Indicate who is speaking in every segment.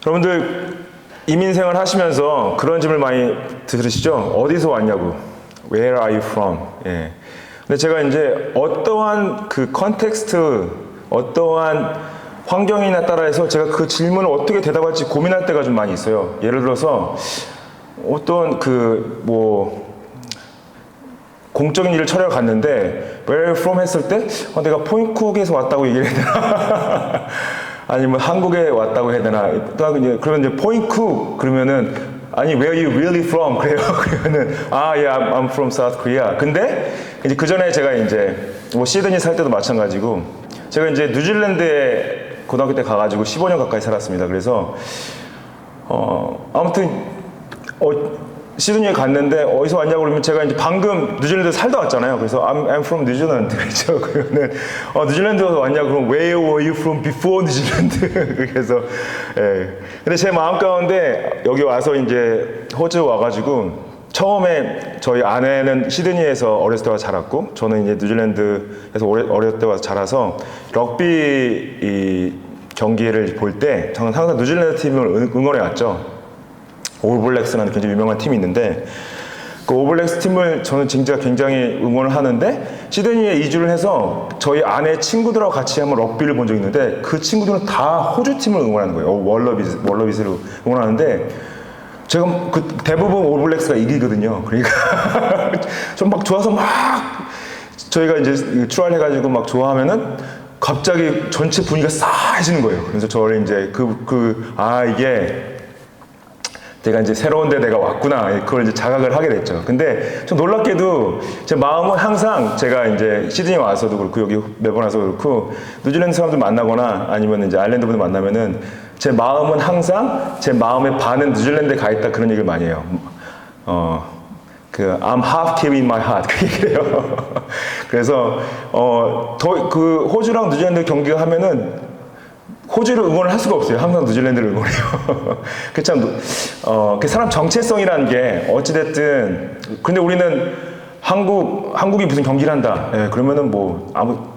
Speaker 1: 여러분들 이민생활 하시면서 그런 질문을 많이 들으시죠? 어디서 왔냐고. Where are you from? 예. 근데 제가 이제 어떠한 그 컨텍스트, 어떠한 환경이나 따라서 제가 그 질문을 어떻게 대답할지 고민할 때가 좀 많이 있어요. 예를 들어서 어떤 공적인 일을 처리하러 갔는데 Where are you from? 했을 때 내가 포인쿡에서 왔다고 얘기를 해야 되나? 아니면 한국에 왔다고 해야 되나? 그러면 이제 포인쿡 그러면은 아니 Where are you really from? 그래요. 그러면은 yeah, I'm from South Korea. 근데 이제 그 전에 제가 이제 시드니 살 때도 마찬가지고 제가 이제 뉴질랜드에 고등학교 때 가가지고 15년 가까이 살았습니다. 그래서 아무튼 시드니에 갔는데 어디서 왔냐고 그러면 제가 이제 방금 뉴질랜드 살다 왔잖아요. 그래서 I'm from New Zealand 그랬죠. 그러면 뉴질랜드에서 왔냐고 그러면 Where were you from before New Zealand? 그래서 예. 근데 제 마음 가운데 여기 와서 이제 호주 와가지고 처음에 저희 아내는 시드니에서 어렸을 때 와서 자랐고 저는 이제 뉴질랜드에서 어렸을 때 와서 자라서 럭비 이 경기를 볼 때 저는 항상 뉴질랜드 팀을 응원해 왔죠. 올블랙스라는 굉장히 유명한 팀이 있는데 그 올블랙스 팀을 저는 진짜 굉장히 응원을 하는데 시드니에 이주를 해서 저희 아내 친구들하고 같이 한번 럭비를 본 적이 있는데 그 친구들은 다 호주 팀을 응원하는 거예요. 월러비스를 응원하는데 제가 대부분 올블랙스가 이기거든요. 그러니까 전 막 좋아서 막 저희가 이제 출하를 해가지고 막 좋아하면은 갑자기 전체 분위기가 싸해지는 거예요. 그래서 저를 이제 이게 제가 이제 새로운 데 내가 왔구나 그걸 이제 자각을 하게 됐죠. 근데 좀 놀랍게도 제 마음은 항상 제가 이제 시드니 와서도 그렇고 여기 매번 와서 그렇고 뉴질랜드 사람들 만나거나 아니면 이제 아일랜드 분들 만나면은 제 마음은 항상 제 마음의 반은 뉴질랜드에 가 있다 그런 얘기를 많이 해요. I'm half Kiwi in my heart 그 얘기를 해요. 그래서 호주랑 뉴질랜드 경기가 하면은 호주를 응원을 할 수가 없어요. 항상 뉴질랜드를 응원해요. 그 참, 그 사람 정체성이라는 게 어찌됐든, 근데 우리는 한국이 무슨 경기를 한다. 예, 그러면은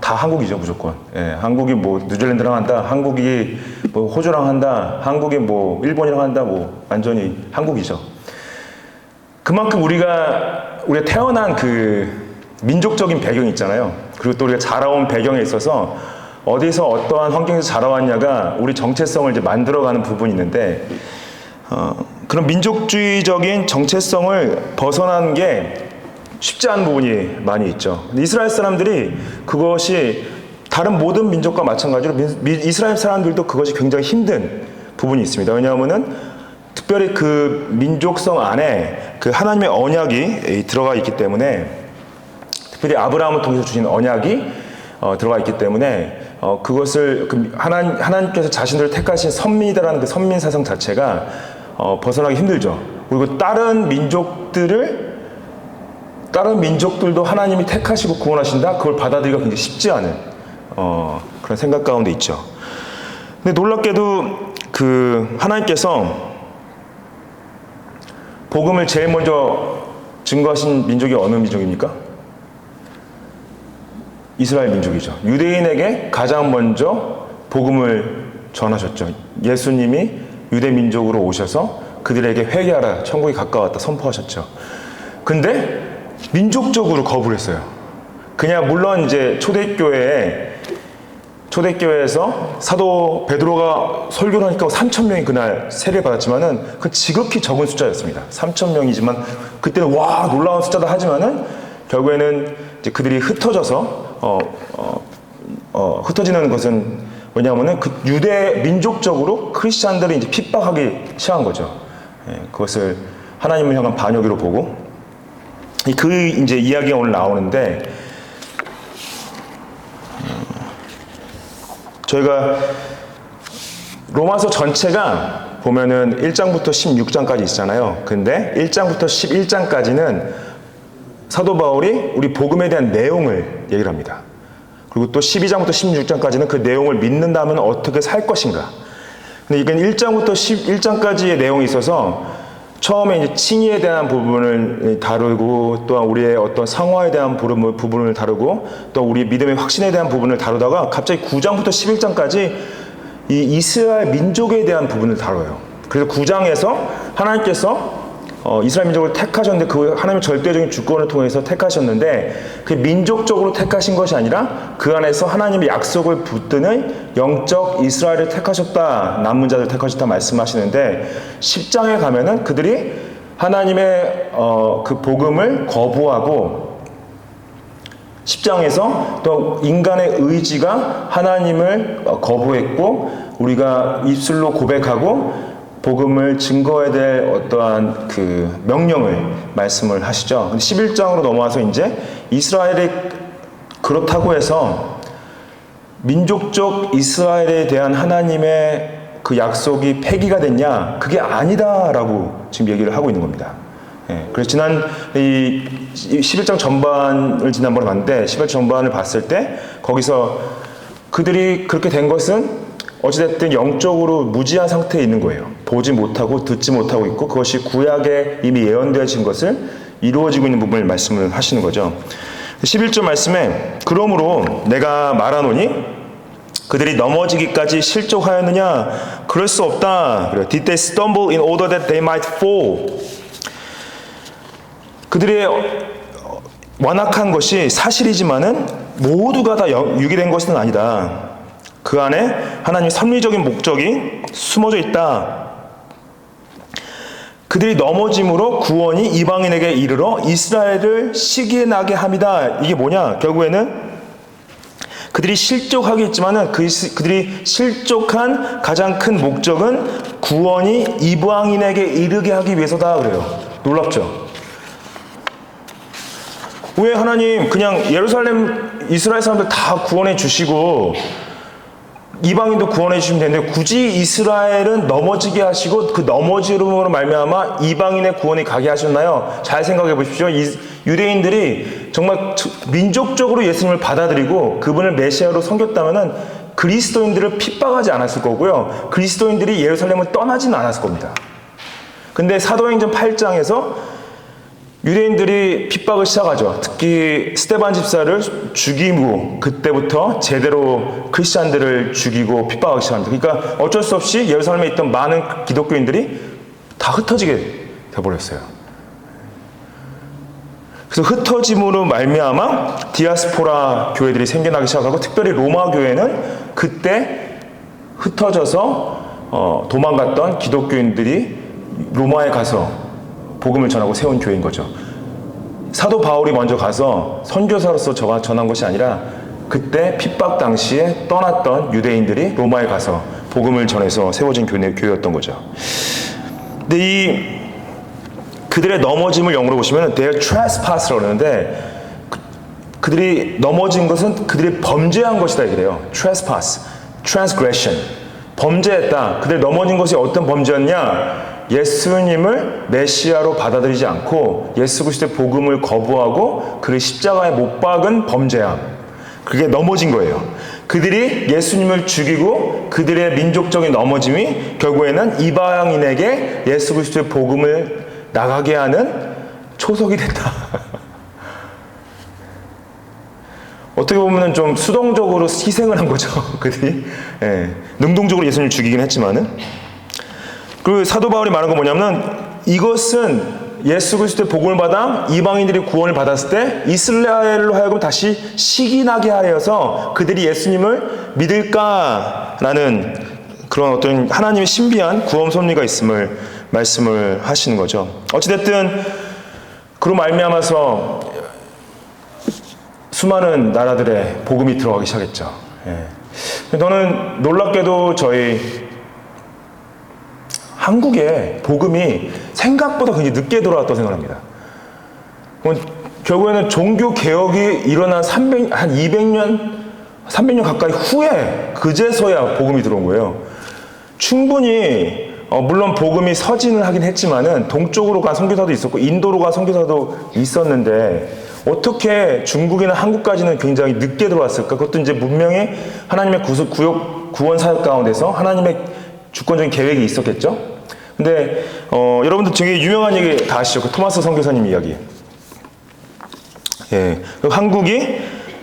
Speaker 1: 다 한국이죠, 무조건. 예, 한국이 뉴질랜드랑 한다. 한국이 호주랑 한다. 한국이 일본이랑 한다. 완전히 한국이죠. 그만큼 우리가 태어난 그 민족적인 배경이 있잖아요. 그리고 또 우리가 자라온 배경에 있어서 어디서 어떠한 환경에서 자라왔냐가 우리 정체성을 이제 만들어가는 부분이 있는데 그런 민족주의적인 정체성을 벗어나는 게 쉽지 않은 부분이 많이 있죠. 이스라엘 사람들이 그것이 다른 모든 민족과 마찬가지로 이스라엘 사람들도 그것이 굉장히 힘든 부분이 있습니다. 왜냐하면은 특별히 그 민족성 안에 그 하나님의 언약이 들어가 있기 때문에 특별히 아브라함을 통해서 주신 언약이 들어가 있기 때문에 그것을 하나님께서 자신들을 택하신 선민이다라는 그 선민 사상 자체가 벗어나기 힘들죠. 그리고 다른 민족들도 하나님이 택하시고 구원하신다. 그걸 받아들이기가 굉장히 쉽지 않은 그런 생각 가운데 있죠. 근데 놀랍게도 하나님께서 복음을 제일 먼저 증거하신 민족이 어느 민족입니까? 이스라엘 민족이죠. 유대인에게 가장 먼저 복음을 전하셨죠. 예수님이 유대 민족으로 오셔서 그들에게 회개하라, 천국이 가까웠다 선포하셨죠. 근데 민족적으로 거부를 했어요. 그냥 물론 이제 초대교회에서 사도 베드로가 설교를 하니까 3,000명이 그날 세례를 받았지만은 그 지극히 적은 숫자였습니다. 3,000명이지만 그때는 와 놀라운 숫자다 하지만은 결국에는 이제 그들이 흩어져서 흩어지는 것은 뭐냐면은 그 유대 민족적으로 크리스찬들이 이제 핍박하기 시작한 거죠. 예, 그것을 하나님을 향한 반역으로 보고 그 이제 이야기가 오늘 나오는데 저희가 로마서 전체가 보면은 1장부터 16장까지 있잖아요. 근데 1장부터 11장까지는 사도 바울이 우리 복음에 대한 내용을 얘기를 합니다. 그리고 또 12장부터 16장까지는 그 내용을 믿는다면 어떻게 살 것인가. 근데 이건 1장부터 11장까지의 내용이 있어서 처음에 이제 칭의에 대한 부분을 다루고 또한 우리의 어떤 상화에 대한 부분을 다루고 또 우리 믿음의 확신에 대한 부분을 다루다가 갑자기 9장부터 11장까지 이 이스라엘 민족에 대한 부분을 다뤄요. 그래서 9장에서 하나님께서 이스라엘 민족을 택하셨는데 그 하나님의 절대적인 주권을 통해서 택하셨는데 그 민족적으로 택하신 것이 아니라 그 안에서 하나님의 약속을 붙드는 영적 이스라엘을 택하셨다, 남은 자를 택하셨다 말씀하시는데 10장에 가면은 그들이 하나님의 그 복음을 거부하고 10장에서 또 인간의 의지가 하나님을 거부했고 우리가 입술로 고백하고 복음을 증거해야 될 어떠한 그 명령을 말씀을 하시죠. 11장으로 넘어와서 이제 이스라엘이 그렇다고 해서 민족적 이스라엘에 대한 하나님의 그 약속이 폐기가 됐냐? 그게 아니다라고 지금 얘기를 하고 있는 겁니다. 예, 그래서 지난 이 11장 전반을 지난번에 봤는데 11장 전반을 봤을 때 거기서 그들이 그렇게 된 것은 어찌됐든 영적으로 무지한 상태에 있는 거예요. 보지 못하고 듣지 못하고 있고 그것이 구약에 이미 예언되어진 것을 이루어지고 있는 부분을 말씀을 하시는 거죠. 11절 말씀에 그러므로 내가 말하노니 그들이 넘어지기까지 실족하였느냐? 그럴 수 없다. Did they stumble in order that they might fall? 그들의 완악한 것이 사실이지만은 모두가 다 유기된 것은 아니다. 그 안에 하나님의 섭리적인 목적이 숨어져 있다. 그들이 넘어짐으로 구원이 이방인에게 이르러 이스라엘을 시기에 나게 함이다. 이게 뭐냐? 결국에는 그들이 실족하겠지만은 그들이 실족한 가장 큰 목적은 구원이 이방인에게 이르게 하기 위해서다. 그래요. 놀랍죠? 왜 하나님 그냥 예루살렘 이스라엘 사람들 다 구원해 주시고 이방인도 구원해 주시면 되는데 굳이 이스라엘은 넘어지게 하시고 그 넘어짐으로 말미암아 이방인의 구원이 가게 하셨나요? 잘 생각해 보십시오. 유대인들이 정말 민족적으로 예수님을 받아들이고 그분을 메시아로 섬겼다면은 그리스도인들을 핍박하지 않았을 거고요. 그리스도인들이 예루살렘을 떠나지는 않았을 겁니다. 근데 사도행전 8장에서 유대인들이 핍박을 시작하죠. 특히 스데반 집사를 죽이고 그때부터 제대로 크리스찬들을 죽이고 핍박하기 시작합니다. 그러니까 어쩔 수 없이 예루살렘에 있던 많은 기독교인들이 다 흩어지게 돼버렸어요. 그래서 흩어짐으로 말미암아 디아스포라 교회들이 생겨나기 시작하고 특별히 로마 교회는 그때 흩어져서 도망갔던 기독교인들이 로마에 가서 복음을 전하고 세운 교회인 거죠. 사도 바울이 먼저 가서 선교사로서 전한 것이 아니라 그때 핍박 당시에 떠났던 유대인들이 로마에 가서 복음을 전해서 세워진 교회였던 거죠. 근데 그들의 넘어짐을 영어로 보시면 their trespass라고 그러는데 그들이 넘어진 것은 그들이 범죄한 것이다 이래요. trespass, transgression, 범죄했다. 그들이 넘어진 것이 어떤 범죄였냐? 예수님을 메시아로 받아들이지 않고 예수 그리스도의 복음을 거부하고 그를 십자가에 못 박은 범죄함. 그게 넘어진 거예요. 그들이 예수님을 죽이고 그들의 민족적인 넘어짐이 결국에는 이방인에게 예수 그리스도의 복음을 나가게 하는 초석이 됐다. 어떻게 보면 좀 수동적으로 희생을 한 거죠. 그들이 능동적으로 예수님을 죽이긴 했지만은. 그 사도 바울이 말한 건 뭐냐면 이것은 예수 그리스도의 복음을 받아 이방인들이 구원을 받았을 때 이스라엘로 하여금 다시 시기 나게 하여서 그들이 예수님을 믿을까라는 그런 어떤 하나님의 신비한 구원 섭리가 있음을 말씀을 하시는 거죠. 어찌됐든 그로 말미암아서 수많은 나라들의 복음이 들어가기 시작했죠. 저는 놀랍게도 저희 한국에 복음이 생각보다 굉장히 늦게 들어왔다고 생각합니다. 결국에는 종교 개혁이 일어난 한 300년 가까이 후에 그제서야 복음이 들어온 거예요. 충분히 물론 복음이 서진을 하긴 했지만은 동쪽으로 간 선교사도 있었고 인도로 간 선교사도 있었는데 어떻게 중국이나 한국까지는 굉장히 늦게 들어왔을까? 그것도 이제 분명히 하나님의 구원 사역 가운데서 하나님의 주권적인 계획이 있었겠죠? 근데 여러분들 되게 유명한 얘기 다 아시죠? 그 토마스 선교사님 이야기.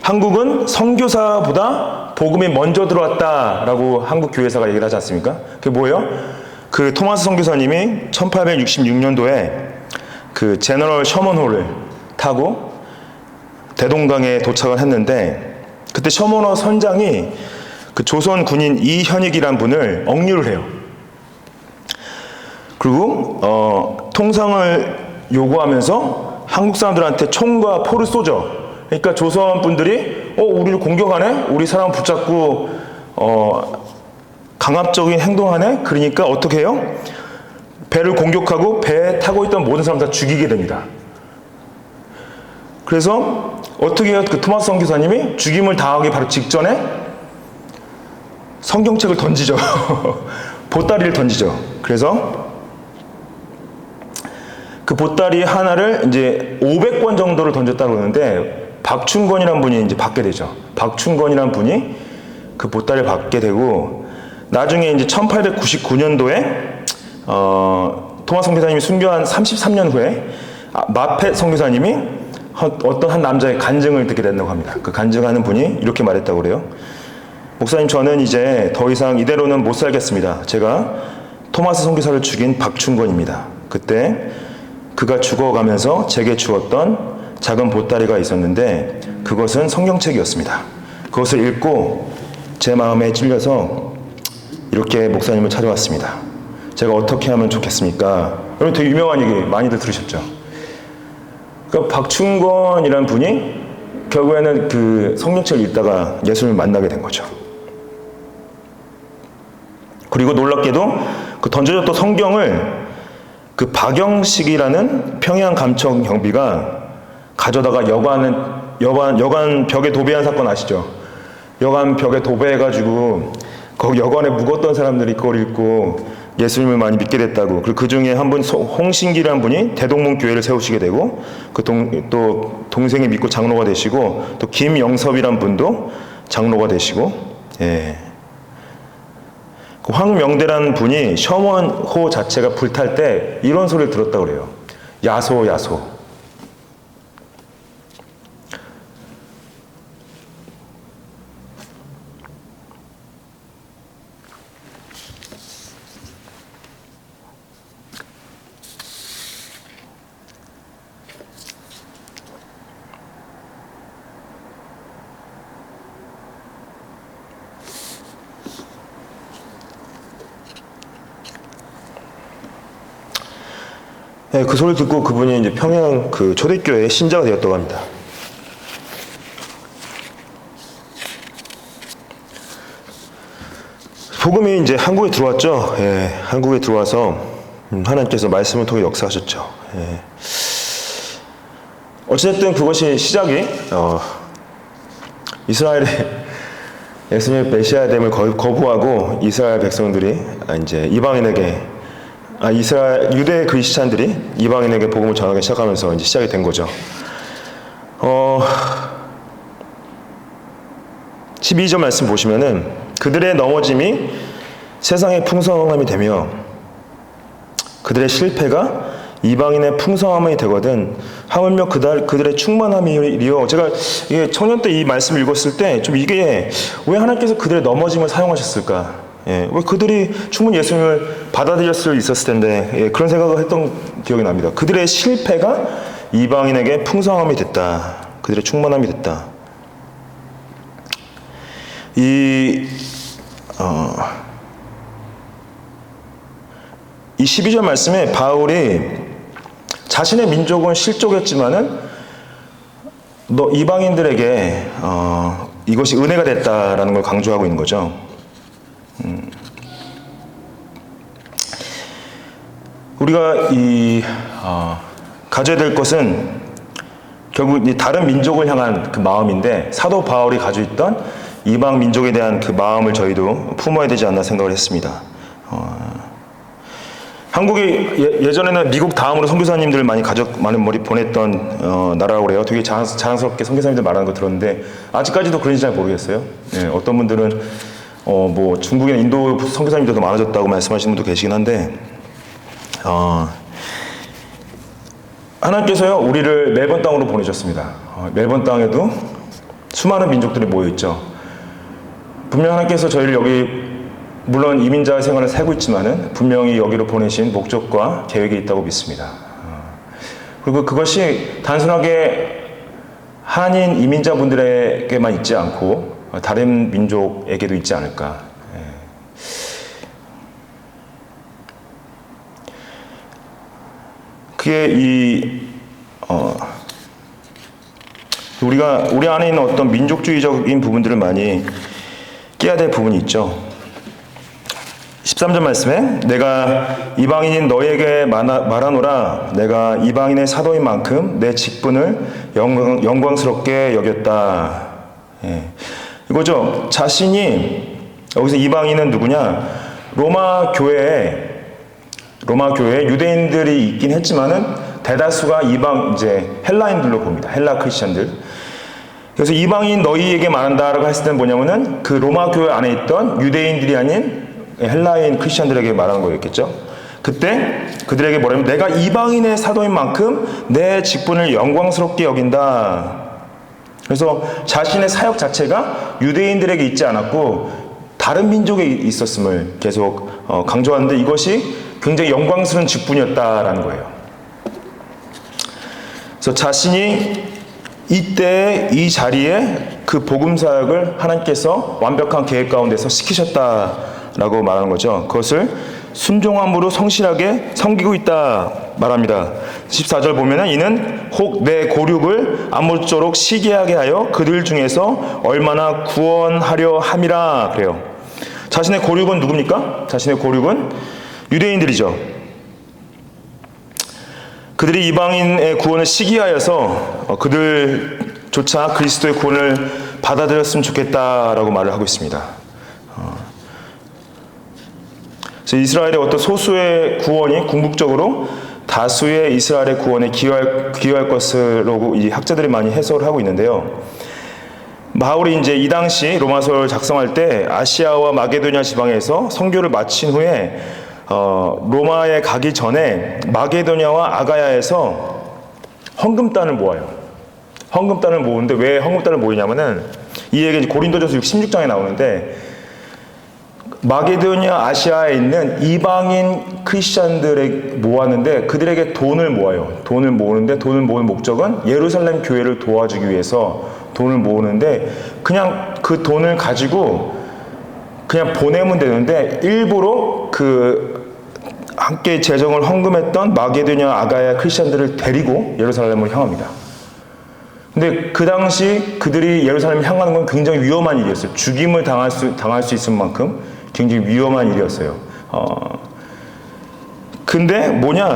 Speaker 1: 한국은 선교사보다 복음이 먼저 들어왔다라고 한국 교회사가 얘기를 하지 않습니까? 그게 뭐예요? 그 토마스 선교사님이 1866년도에 그 제너럴 셔먼호를 타고 대동강에 도착을 했는데, 그때 셔먼호 선장이 그 조선 군인 이현익이란 분을 억류를 해요. 그리고 통상을 요구하면서 한국 사람들한테 총과 포를 쏘죠. 그러니까 조선 분들이 우리를 공격하네? 우리 사람 붙잡고 강압적인 행동하네? 그러니까 어떻게 해요? 배를 공격하고 배에 타고 있던 모든 사람 다 죽이게 됩니다. 그래서 어떻게 해요? 그 토마스 선교사님이 죽임을 당하기 바로 직전에 성경책을 던지죠. 보따리를 던지죠. 그래서 그 보따리 하나를 이제 500권 정도를 던졌다고 그러는데, 박충권이라는 분이 이제 받게 되죠. 박충권이라는 분이 그 보따리를 받게 되고, 나중에 이제 1899년도에 토마스 선교사님이 순교한 33년 후에 마펫 선교사님이 어떤 한 남자의 간증을 듣게 된다고 합니다. 그 간증하는 분이 이렇게 말했다고 그래요. 목사님, 저는 이제 더 이상 이대로는 못 살겠습니다. 제가 토마스 선교사를 죽인 박충권입니다. 그때 그가 죽어가면서 제게 주었던 작은 보따리가 있었는데 그것은 성경책이었습니다. 그것을 읽고 제 마음에 찔려서 이렇게 목사님을 찾아왔습니다. 제가 어떻게 하면 좋겠습니까? 여러분 되게 유명한 얘기 많이들 들으셨죠? 그러니까 박충권이라는 분이 결국에는 그 성경책을 읽다가 예수님을 만나게 된 거죠. 그리고 놀랍게도 그 던져졌던 성경을 그 박영식이라는 평양 감청 경비가 가져다가 여관 벽에 도배한 사건 아시죠? 여관 벽에 도배해가지고 거기 여관에 묵었던 사람들이 그걸 읽고 예수님을 많이 믿게 됐다고. 그리고 그 중에 한 분 홍신기라는 분이 대동문 교회를 세우시게 되고, 또 동생이 믿고 장로가 되시고, 또 김영섭이라는 분도 장로가 되시고, 예. 그 황명대라는 분이 셔먼호 자체가 불탈 때 이런 소리를 들었다고 그래요. 야소 야소. 네, 그 소리를 듣고 그분이 이제 평양 그 초대교회의 신자가 되었다고 합니다. 복음이 이제 한국에 들어왔죠. 예, 한국에 들어와서 하나님께서 말씀을 통해 역사하셨죠. 예. 어쨌든 그것이 시작이 이스라엘의 예수님의 메시아됨을 거부하고 이스라엘 백성들이 이제 이방인에게 이스라엘 유대 그리스찬들이 이방인에게 복음을 전하기 시작하면서 이제 시작이 된 거죠. 12절 말씀 보시면은 그들의 넘어짐이 세상의 풍성함이 되며 그들의 실패가 이방인의 풍성함이 되거든 하물며 그들의 충만함이요. 제가 이게 청년 때 이 말씀을 읽었을 때 좀 이게 왜 하나님께서 그들의 넘어짐을 사용하셨을까? 예, 왜 그들이 충분히 예수님을 받아들일 수 있었을 텐데, 예, 그런 생각을 했던 기억이 납니다. 그들의 실패가 이방인에게 풍성함이 됐다. 그들의 충만함이 됐다. 이 12절 말씀에 바울이 자신의 민족은 실족했지만은 이방인들에게 이것이 은혜가 됐다라는 걸 강조하고 있는 거죠. 우리가 가져야 될 것은 결국 이 다른 민족을 향한 그 마음인데, 사도 바울이 가지고 있던 이방 민족에 대한 그 마음을 저희도 품어야 되지 않나 생각을 했습니다. 한국이 예전에는 미국 다음으로 선교사님들 많이 보냈던 나라라고 그래요. 되게 자랑스럽게 선교사님들 말하는 거 들었는데 아직까지도 그런지 잘 모르겠어요. 네, 어떤 분들은 뭐 중국이나 인도 선교사님들도 많아졌다고 말씀하시는 분도 계시긴 한데, 하나님께서요 우리를 멜번 땅으로 보내셨습니다. 멜번 땅에도 수많은 민족들이 모여 있죠. 분명 하나님께서 저희를 여기 물론 이민자 생활을 살고 있지만은 분명히 여기로 보내신 목적과 계획이 있다고 믿습니다. 그리고 그것이 단순하게 한인 이민자분들에게만 있지 않고 다른 민족에게도 있지 않을까. 그게 우리 안에 있는 어떤 민족주의적인 부분들을 많이 깨야 될 부분이 있죠. 13절 말씀에 내가 이방인인 너에게 말하노라 내가 이방인의 사도인 만큼 내 직분을 영광스럽게 여겼다. 이거죠. 자신이 여기서 이방인은 누구냐? 로마 교회에 유대인들이 있긴 했지만은 대다수가 이제 헬라인들로 봅니다. 헬라 크리스천들. 그래서 이방인 너희에게 말한다라고 했을 때는 뭐냐면은 그 로마 교회 안에 있던 유대인들이 아닌 헬라인 크리스천들에게 말하는 거였겠죠. 그때 그들에게 뭐라면 내가 이방인의 사도인 만큼 내 직분을 영광스럽게 여긴다. 그래서 자신의 사역 자체가 유대인들에게 있지 않았고 다른 민족에 있었음을 계속 강조하는데 이것이 굉장히 영광스러운 직분이었다라는 거예요. 그래서 자신이 이때 이 자리에 그 복음 사역을 하나님께서 완벽한 계획 가운데서 시키셨다라고 말하는 거죠. 그것을 순종함으로 성실하게 섬기고 있다 말합니다. 14절 보면은 이는 혹 내 고륙을 아무쪼록 시기하게 하여 그들 중에서 얼마나 구원하려 함이라 그래요. 자신의 고륙은 누굽니까? 자신의 고륙은 유대인들이죠. 그들이 이방인의 구원을 시기하여서 그들조차 그리스도의 구원을 받아들였으면 좋겠다라고 말을 하고 있습니다. 그래서 이스라엘의 어떤 소수의 구원이 궁극적으로 다수의 이스라엘의 구원에 기여할 것으로 이 학자들이 많이 해석을 하고 있는데요. 바울이 이제 이 당시 로마서를 작성할 때 아시아와 마게도니아 지방에서 선교를 마친 후에 로마에 가기 전에 마게도니아와 아가야에서 헌금단을 모아요. 헌금단을 모으는데 왜 헌금단을 모이냐면은 이 얘기 고린도전서 16장에 나오는데 마게도니아 아시아에 있는 이방인 크리스천들에 모았는데 그들에게 돈을 모아요. 돈을 모으는데 돈을 모으는 목적은 예루살렘 교회를 도와주기 위해서 돈을 모으는데 그냥 그 돈을 가지고 그냥 보내면 되는데 일부러 그 함께 재정을 헌금했던 마게도니아 아가야 크리스천들을 데리고 예루살렘으로 향합니다. 근데 그 당시 그들이 예루살렘을 향하는 건 굉장히 위험한 일이었어요. 죽임을 당할 수 있을 만큼 굉장히 위험한 일이었어요. 근데 뭐냐?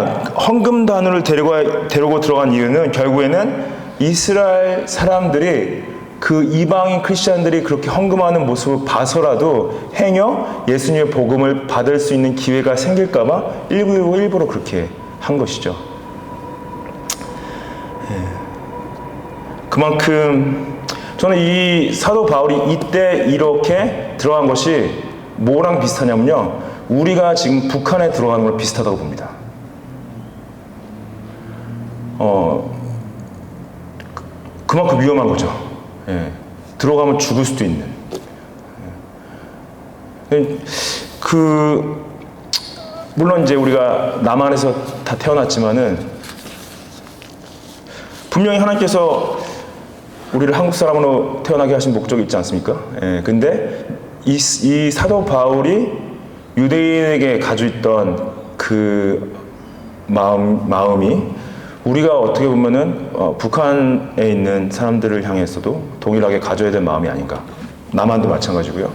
Speaker 1: 헌금단을 데리고 들어간 이유는 결국에는 이스라엘 사람들이 그 이방인 크리스천들이 그렇게 헌금하는 모습을 봐서라도 행여 예수님의 복음을 받을 수 있는 기회가 생길까봐 일부러 그렇게 한 것이죠. 그만큼 저는 이 사도 바울이 이때 이렇게 들어간 것이 뭐랑 비슷하냐면요. 우리가 지금 북한에 들어가는 걸 비슷하다고 봅니다. 그만큼 위험한 거죠. 들어가면 죽을 수도 있는. 물론 이제 우리가 남한에서 다 태어났지만은 분명히 하나님께서 우리를 한국 사람으로 태어나게 하신 목적이 있지 않습니까? 근데 이 사도 바울이 유대인에게 가지고 있던 그 마음이 우리가 어떻게 보면은 북한에 있는 사람들을 향해서도 동일하게 가져야 될 마음이 아닌가. 남한도 마찬가지고요.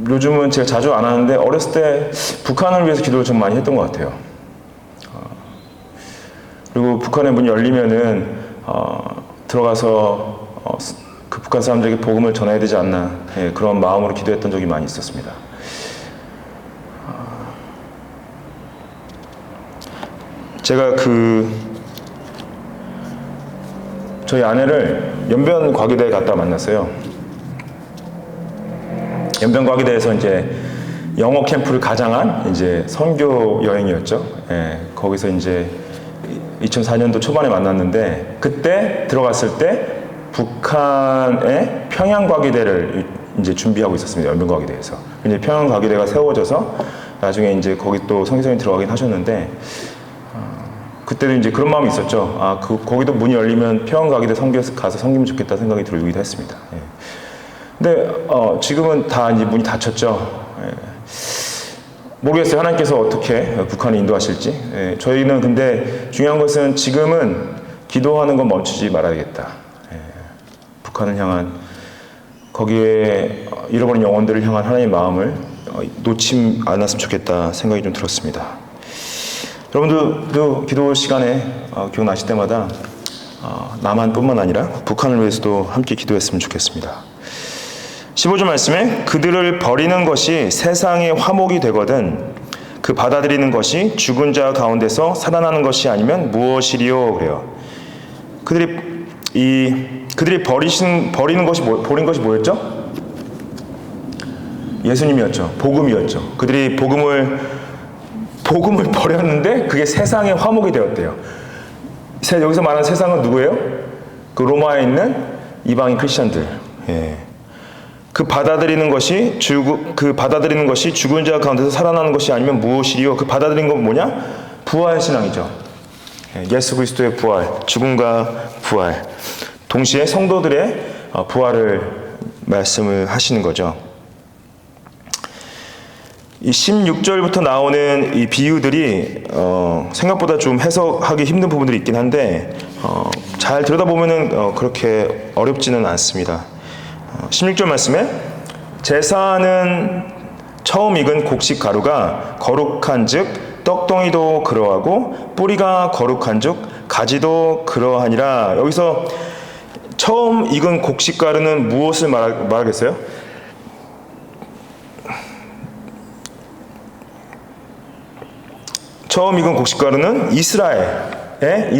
Speaker 1: 요즘은 제가 자주 안 하는데 어렸을 때 북한을 위해서 기도를 좀 많이 했던 것 같아요. 그리고 북한의 문이 열리면은 들어가서 그 북한 사람들에게 복음을 전해야 되지 않나 그런 마음으로 기도했던 적이 많이 있었습니다. 제가 저희 아내를 연변과기대에 갔다 만났어요. 연변과기대에서 이제 영어 캠프를 가장한 이제 선교 여행이었죠. 거기서 이제 2004년도 초반에 만났는데 그때 들어갔을 때 북한의 평양과기대를 이제 준비하고 있었습니다. 연변과기대에서. 이제 평양과기대가 세워져서 나중에 이제 거기 또 성기선이 들어가긴 하셨는데 그때도 이제 그런 마음이 있었죠. 거기도 문이 열리면 평양과기대 성교에서 가서 섬기면 좋겠다 생각이 들기도 했습니다. 예. 근데 지금은 다 이제 문이 닫혔죠. 예. 모르겠어요. 하나님께서 어떻게 북한을 인도하실지. 예. 저희는 근데 중요한 것은 지금은 기도하는 건 멈추지 말아야겠다. 예. 북한을 향한 거기에 잃어버린 영혼들을 향한 하나님의 마음을 놓지 않았으면 좋겠다 생각이 좀 들었습니다. 여러분들도 기도 시간에 기억나실 때마다 남한뿐만 아니라 북한을 위해서도 함께 기도했으면 좋겠습니다. 15절 말씀에 그들을 버리는 것이 세상의 화목이 되거든 그 받아들이는 것이 죽은 자 가운데서 살아나는 것이 아니면 무엇이리요 그래요. 그들이 버리는 것이 버린 것이 뭐였죠? 예수님이었죠. 복음이었죠. 그들이 복음을 버렸는데 그게 세상의 화목이 되었대요. 여기서 말하는 세상은 누구예요? 그 로마에 있는 이방인 크리스천들. 예. 그 받아들이는 것이 죽은 자 가운데서 살아나는 것이 아니면 무엇이리요? 그 받아들이는 건 뭐냐? 부활 신앙이죠. 예수 그리스도의 부활, 죽음과 부활. 동시에 성도들의 부활을 말씀을 하시는 거죠. 이 16절부터 나오는 이 비유들이 생각보다 좀 해석하기 힘든 부분들이 있긴 한데 잘 들여다보면은 그렇게 어렵지는 않습니다. 16절 말씀에 제사는 처음 익은 곡식 가루가 거룩한즉 떡덩이도 그러하고 뿌리가 거룩한즉 가지도 그러하니라. 여기서 처음 익은 곡식 가루는 무엇을 말하겠어요? 처음 익은 곡식가루는 이스라엘의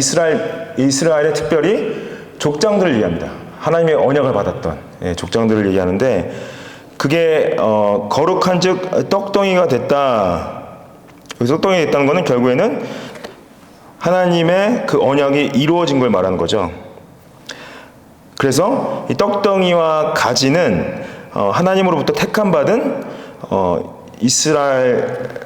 Speaker 1: 특별히 족장들을 얘기합니다. 하나님의 언약을 받았던 족장들을 얘기하는데 그게 거룩한즉 떡덩이가 됐다. 여기서 떡덩이가 됐다는 것은 결국에는 하나님의 그 언약이 이루어진 걸 말하는 거죠. 그래서 이 떡덩이와 가지는 하나님으로부터 택함받은 이스라엘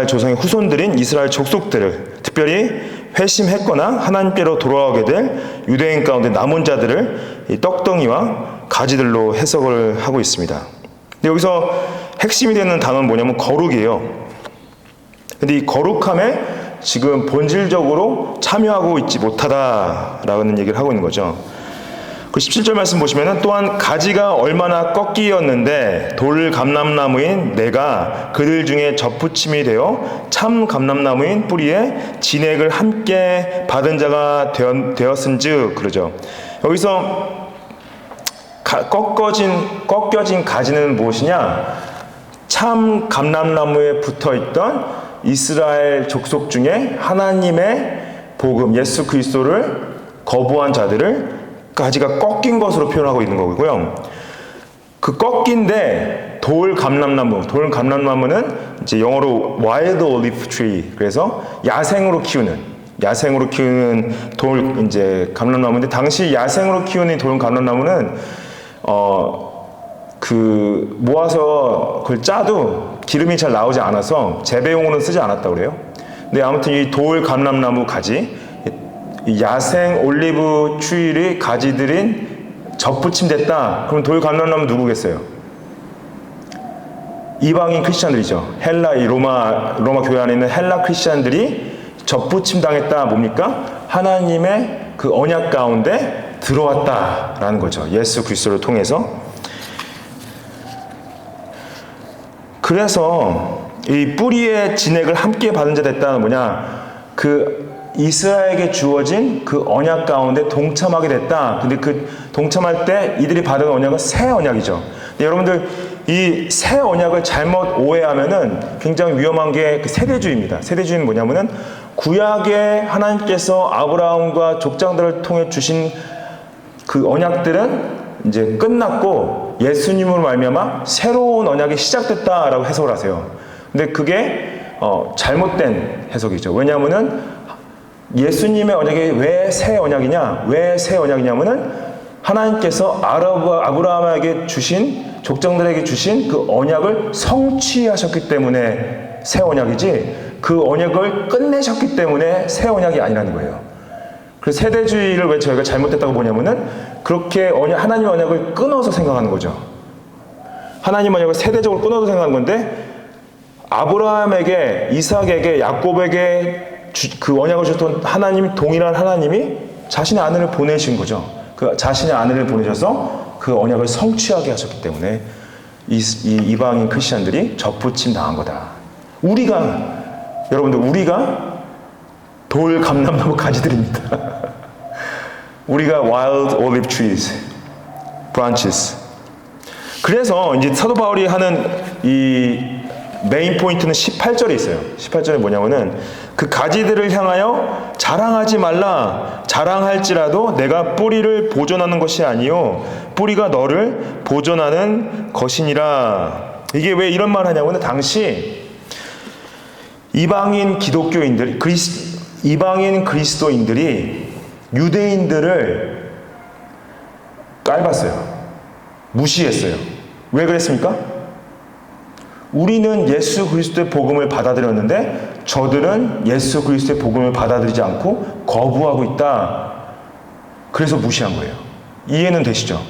Speaker 1: 조상의 후손들인 이스라엘 족속들을 특별히 회심했거나 하나님께로 돌아오게 될 유대인 가운데 남은 자들을 이 떡덩이와 가지들로 해석을 하고 있습니다. 근데 여기서 핵심이 되는 단어는 뭐냐면 거룩이에요. 근데 이 거룩함에 지금 본질적으로 참여하고 있지 못하다라는 얘기를 하고 있는 거죠. 그 17절 말씀 보시면은 또한 가지가 얼마나 꺾이었는데 돌 감람나무인 내가 그들 중에 접붙임이 되어 참 감람나무인 뿌리에 진액을 함께 받은 자가 되었은즉 그러죠. 여기서 꺾여진 가지는 무엇이냐? 참 감람나무에 붙어있던 이스라엘 족속 중에 하나님의 복음 예수 그리스도를 거부한 자들을 가지가 꺾인 것으로 표현하고 있는 거고요. 그 꺾인데 돌 감람나무는 이제 영어로 wild olive tree. 그래서 야생으로 키우는 돌 이제 감람나무인데 당시 야생으로 키우는 돌 감람나무는 모아서 그걸 짜도 기름이 잘 나오지 않아서 재배용으로는 쓰지 않았다고 그래요. 근데 아무튼 이 돌 감람나무 가지 야생 올리브 추일의 가지들인 접붙임됐다. 그럼 돌 감람나무 누구겠어요? 이방인 크리스천들이죠. 로마 교회 안에 있는 헬라 크리스천들이 접붙임 당했다. 뭡니까? 하나님의 그 언약 가운데 들어왔다라는 거죠. 예수 그리스도를 통해서. 그래서 이 뿌리의 진액을 함께 받은 자 됐다는 뭐냐? 이스라엘에게 주어진 그 언약 가운데 동참하게 됐다. 근데 그 동참할 때 이들이 받은 언약은 새 언약이죠. 근데 여러분들 이 새 언약을 잘못 오해하면은 굉장히 위험한 게 그 세대주의입니다. 세대주의는 뭐냐면은 구약에 하나님께서 아브라함과 족장들을 통해 주신 그 언약들은 이제 끝났고 예수님으로 말미암아 새로운 언약이 시작됐다라고 해석을 하세요. 근데 그게 잘못된 해석이죠. 왜냐하면은 예수님의 언약이 왜 새 언약이냐? 왜 새 언약이냐면은 하나님께서 아브라함에게 주신, 족장들에게 주신 그 언약을 성취하셨기 때문에 새 언약이지, 그 언약을 끝내셨기 때문에 새 언약이 아니라는 거예요. 그래서 세대주의를 왜 저희가 잘못됐다고 보냐면은 그렇게 하나님의 언약을 끊어서 생각하는 거죠. 하나님 언약을 세대적으로 끊어서 생각하는 건데, 아브라함에게, 이삭에게, 야곱에게 그 언약을 주셨던 하나님, 동일한 하나님이 자신의 아들을 보내신 거죠. 그 자신의 아들을 보내셔서 그 언약을 성취하게 하셨기 때문에 이방인 크리스천들이 접붙임 당한 거다. 여러분들, 우리가 돌 감람나무 가지들입니다. 우리가 wild olive trees, branches. 그래서 이제 사도 바울이 하는 이 메인 포인트는 18절에 있어요. 18절에 뭐냐면은 그 가지들을 향하여 자랑하지 말라. 자랑할지라도 내가 뿌리를 보존하는 것이 아니요 뿌리가 너를 보존하는 것이니라. 이게 왜 이런 말 하냐면은 당시 이방인 그리스도인들이 유대인들을 깔봤어요. 무시했어요. 왜 그랬습니까? 우리는 예수 그리스도의 복음을 받아들였는데 저들은 예수 그리스도의 복음을 받아들이지 않고 거부하고 있다. 그래서 무시한 거예요. 이해는 되시죠?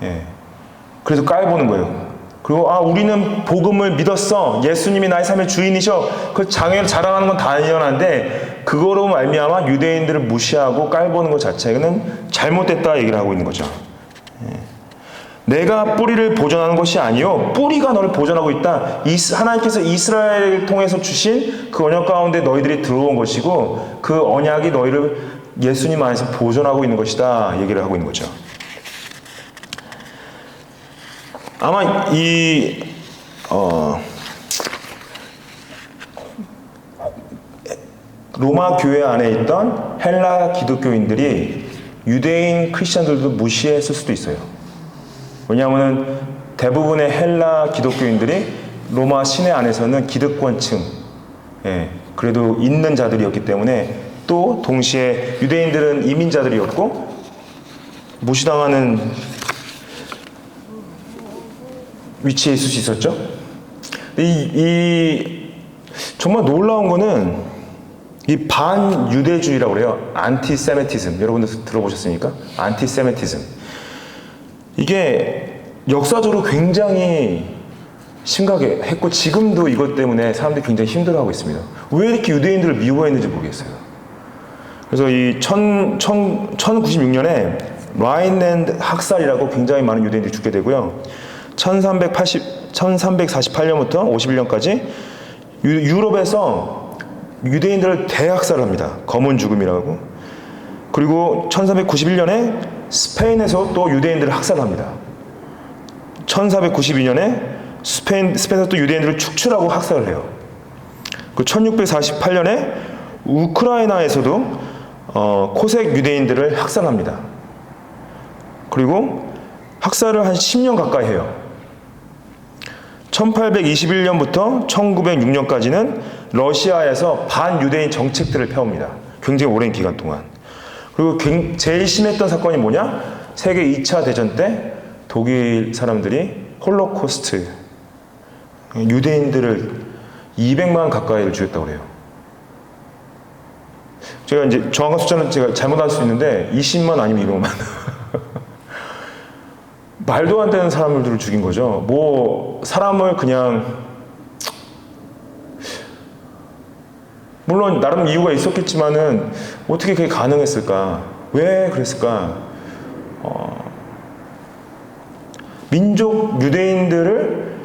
Speaker 1: 예. 그래서 깔보는 거예요. 그리고 우리는 복음을 믿었어. 예수님이 나의 삶의 주인이셔. 그 자랑하는 건 당연한데 그거로 말미암아 유대인들을 무시하고 깔보는 것 자체는 잘못됐다 얘기를 하고 있는 거죠. 예. 내가 뿌리를 보존하는 것이 아니요 뿌리가 너를 보존하고 있다. 하나님께서 이스라엘을 통해서 주신 그 언약 가운데 너희들이 들어온 것이고 그 언약이 너희를 예수님 안에서 보존하고 있는 것이다 얘기를 하고 있는 거죠. 아마 로마 교회 안에 있던 헬라 기독교인들이 유대인 크리스천들도 무시했을 수도 있어요. 왜냐하면 대부분의 헬라 기독교인들이 로마 시내 안에서는 기득권층, 그래도 있는 자들이었기 때문에 또 동시에 유대인들은 이민자들이었고 무시당하는 위치에 있을 수 있었죠. 정말 놀라운 거는 이 반유대주의라고 그래요. 안티세미티즘. 여러분들 들어보셨습니까? 안티세미티즘. 이게 역사적으로 굉장히 심각해 했고 지금도 이것 때문에 사람들이 굉장히 힘들어하고 있습니다. 왜 이렇게 유대인들을 미워했는지 모르겠어요. 그래서 이 1096년에 라인랜드 학살이라고 굉장히 많은 유대인들이 죽게 되고요. 1348년부터 51년까지 유럽에서 유대인들을 대학살을 합니다. 검은 죽음이라고. 그리고 1391년에 스페인에서 또 유대인들을 학살합니다. 1492년에 스페인에서 또 유대인들을 축출하고 학살을 해요. 그 1648년에 우크라이나에서도 코색 유대인들을 학살합니다. 그리고 학살을 한 10년 가까이 해요. 1821년부터 1906년까지는 러시아에서 반유대인 정책들을 펴옵니다. 굉장히 오랜 기간 동안. 그리고 제일 심했던 사건이 뭐냐? 세계 2차 대전 때 독일 사람들이 홀로코스트, 유대인들을 200만 가까이를 죽였다고 그래요. 제가 이제 정확한 숫자는 제가 잘못할 수 있는데 20만 아니면 200만. 말도 안 되는 사람들을 죽인 거죠. 뭐 사람을 그냥 물론 나름 이유가 있었겠지만은 어떻게 그게 가능했을까? 왜 그랬을까? 민족 유대인들을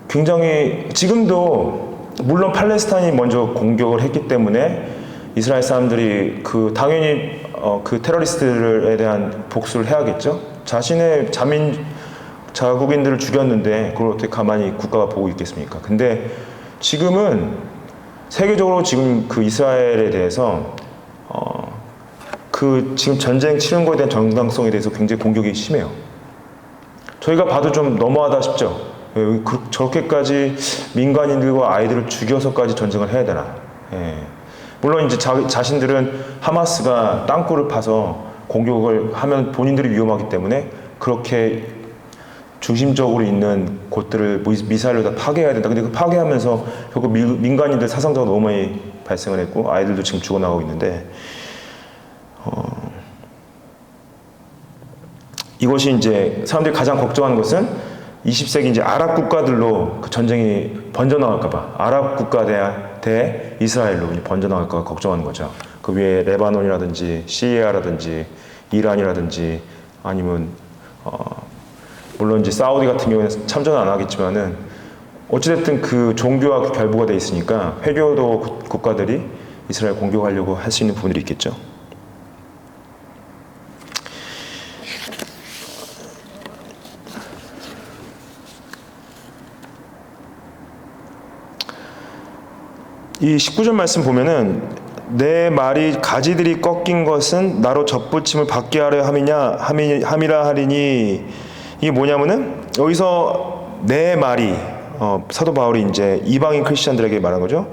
Speaker 1: 굉장히 지금도 물론 팔레스타인이 먼저 공격을 했기 때문에 이스라엘 사람들이 당연히 그 테러리스트들에 대한 복수를 해야겠죠. 자신의 자국인들을 죽였는데 그걸 어떻게 가만히 국가가 보고 있겠습니까? 근데 지금은 세계적으로 지금 그 이스라엘에 대해서 지금 전쟁 치른 거에 대한 정당성에 대해서 굉장히 공격이 심해요. 저희가 봐도 좀 너무하다 싶죠. 저렇게까지 민간인들과 아이들을 죽여서까지 전쟁을 해야 되나? 물론 이제 자신들은 하마스가 땅굴을 파서 공격을 하면 본인들이 위험하기 때문에 그렇게 중심적으로 있는 곳들을 미사일로 다 파괴해야 된다. 근데 그 파괴하면서 결국 민간인들 사상자가 너무 많이 발생을 했고 아이들도 지금 죽어나가고 있는데 이것이 이제 사람들이 가장 걱정하는 것은 20세기 이제 아랍 국가들로 그 전쟁이 번져나갈까봐 아랍 국가 대 이스라엘로 번져나갈까 걱정하는 거죠. 그 위에 레바논이라든지 시리아라든지 이란이라든지 아니면 물론 이제 사우디 같은 경우에는 참전은 안 하겠지만은 어찌됐든 그 종교와 결부가 돼 있으니까 회교도 국가들이 이스라엘 공격하려고 할 수 있는 부분들이 있겠죠. 이 19절 말씀 보면은 내 말이 가지들이 꺾인 것은 나로 접붙임을 받게 하려 함이라 하리니 이게 뭐냐면은 여기서 내 말이 사도 바울이 이제 이방인 크리스천들에게 말한 거죠.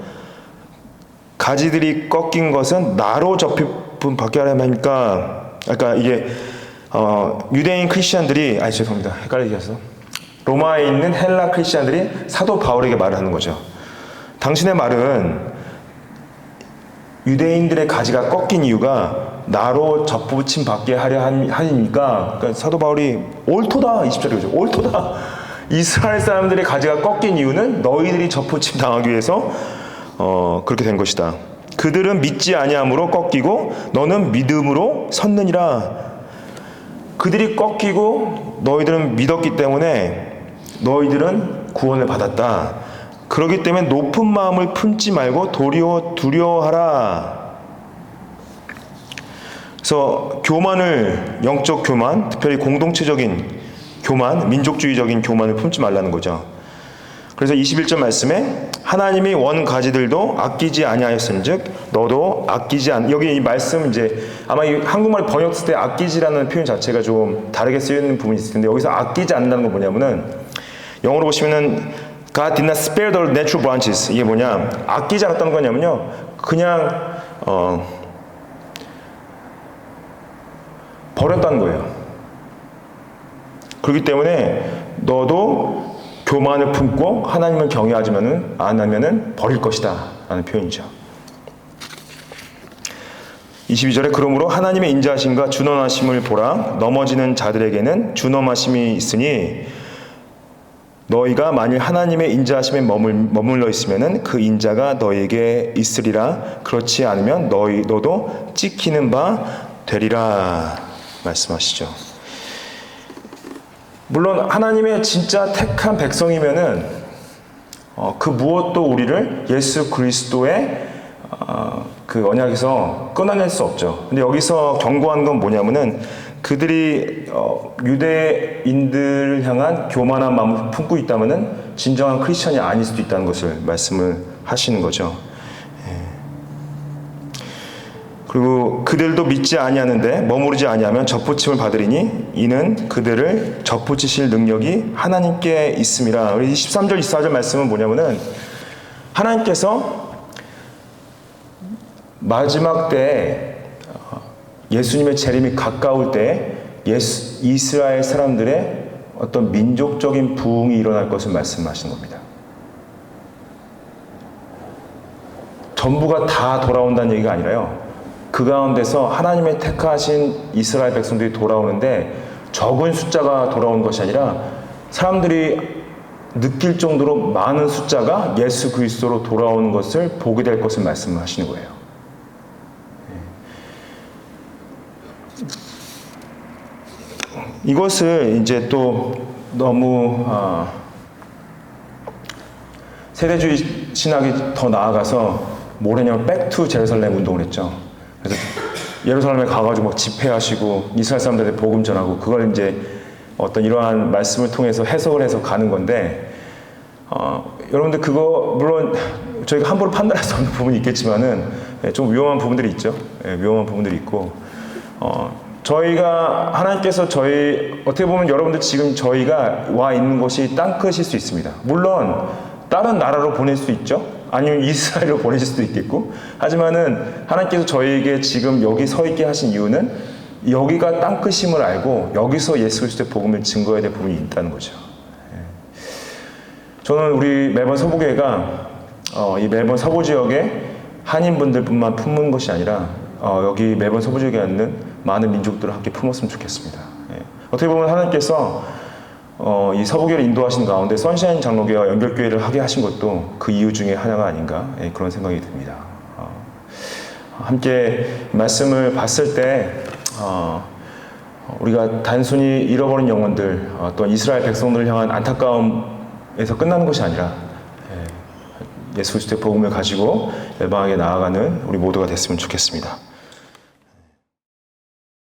Speaker 1: 가지들이 꺾인 것은 나로 접붙임 받게 하려 함이니까 그러니까 이게 유대인 크리스천들이 죄송합니다. 헷갈리게 해서 로마에 있는 헬라 크리스천들이 사도 바울에게 말을 하는 거죠. 당신의 말은 유대인들의 가지가 꺾인 이유가 나로 접붙임 받게 하려 하니까 그러니까 사도 바울이 옳도다 20절이죠. 옳도다. 이스라엘 사람들의 가지가 꺾인 이유는 너희들이 접붙임 당하기 위해서 그렇게 된 것이다. 그들은 믿지 아니함으로 꺾이고 너는 믿음으로 섰느니라. 그들이 꺾이고 너희들은 믿었기 때문에 너희들은 구원을 받았다. 그렇기 때문에 높은 마음을 품지 말고 도리어 두려워하라. 그래서 교만을 영적 교만, 특별히 공동체적인 교만, 민족주의적인 교만을 품지 말라는 거죠. 그래서 21절 말씀에 하나님이 원 가지들도 아끼지 아니하였은즉 너도 아끼지 여기 이 말씀 이제 아마 이 한국말 번역했을 때 아끼지라는 표현 자체가 좀 다르게 쓰이는 부분이 있을 텐데 여기서 아끼지 않는다는 건 뭐냐면은 영어로 보시면은 God did not spare the natural branches. 이게 뭐냐? 아끼지 않았다는 거냐면요. 그냥 버렸다는 거예요. 그렇기 때문에 너도 교만을 품고 하나님을 경외하지만은 안 하면은 버릴 것이다 라는 표현이죠. 22절에 그러므로 하나님의 인자하심과 준엄하심을 보라. 넘어지는 자들에게는 준엄하심이 있으니 너희가 만일 하나님의 인자하심에 머물러 있으면은 그 인자가 너희에게 있으리라. 그렇지 않으면 너도 찍히는 바 되리라 말씀하시죠. 물론 하나님의 진짜 택한 백성이면은 그 무엇도 우리를 예수 그리스도의 그 언약에서 끊어낼 수 없죠. 근데 여기서 경고하는 건 뭐냐면은 그들이 유대인들을 향한 교만한 마음을 품고 있다면은 진정한 크리스천이 아닐 수도 있다는 것을 말씀을 하시는 거죠. 그리고 그들도 믿지 아니하는데 머무르지 아니하면 접붙임을 받으리니 이는 그들을 접붙이실 능력이 하나님께 있음이라. 우리 13절 24절 말씀은 뭐냐면은 하나님께서 마지막 때에 예수님의 재림이 가까울 때 이스라엘 사람들의 어떤 민족적인 부흥이 일어날 것을 말씀하신 겁니다. 전부가 다 돌아온다는 얘기가 아니라요. 그 가운데서 하나님의 택하신 이스라엘 백성들이 돌아오는데 적은 숫자가 돌아오는 것이 아니라 사람들이 느낄 정도로 많은 숫자가 예수 그리스도로 돌아오는 것을 보게 될 것을 말씀하시는 거예요. 이것을 이제 또 너무 세대주의 신학이 더 나아가서 뭘 했냐면 백투 제루살렘 운동을 했죠. 그래서 예루살렘에 가가지고 막 집회하시고 이스라엘 사람들한테 복음 전하고 그걸 이제 어떤 이러한 말씀을 통해서 해석을 해서 가는 건데 여러분들 그거 물론 저희가 함부로 판단할 수 없는 부분이 있겠지만은 좀 위험한 부분들이 있죠. 위험한 부분들이 있고 저희가 하나님께서 저희 어떻게 보면 여러분들 지금 저희가 와 있는 곳이 땅끝일 수 있습니다. 물론 다른 나라로 보낼 수 있죠. 아니면 이스라엘로 보내실 수도 있겠고. 하지만은 하나님께서 저희에게 지금 여기 서 있게 하신 이유는 여기가 땅끝임을 알고 여기서 예수 그리스도의 복음을 증거해야 될 부분이 있다는 거죠. 저는 우리 매번 서부교회가 이 매번 서부 지역에 한인분들뿐만 품는 것이 아니라 여기 매번 서부 지역에 있는 많은 민족들을 함께 품었으면 좋겠습니다. 어떻게 보면 하나님께서 이 서부교회를 인도하신 가운데 선샤인 장로교회와 연결교회를 하게 하신 것도 그 이유 중에 하나가 아닌가 그런 생각이 듭니다. 함께 말씀을 봤을 때 우리가 단순히 잃어버린 영혼들 또한 이스라엘 백성들을 향한 안타까움에서 끝나는 것이 아니라 예수 그리스도의 복음을 가지고 열방에게 나아가는 우리 모두가 됐으면 좋겠습니다.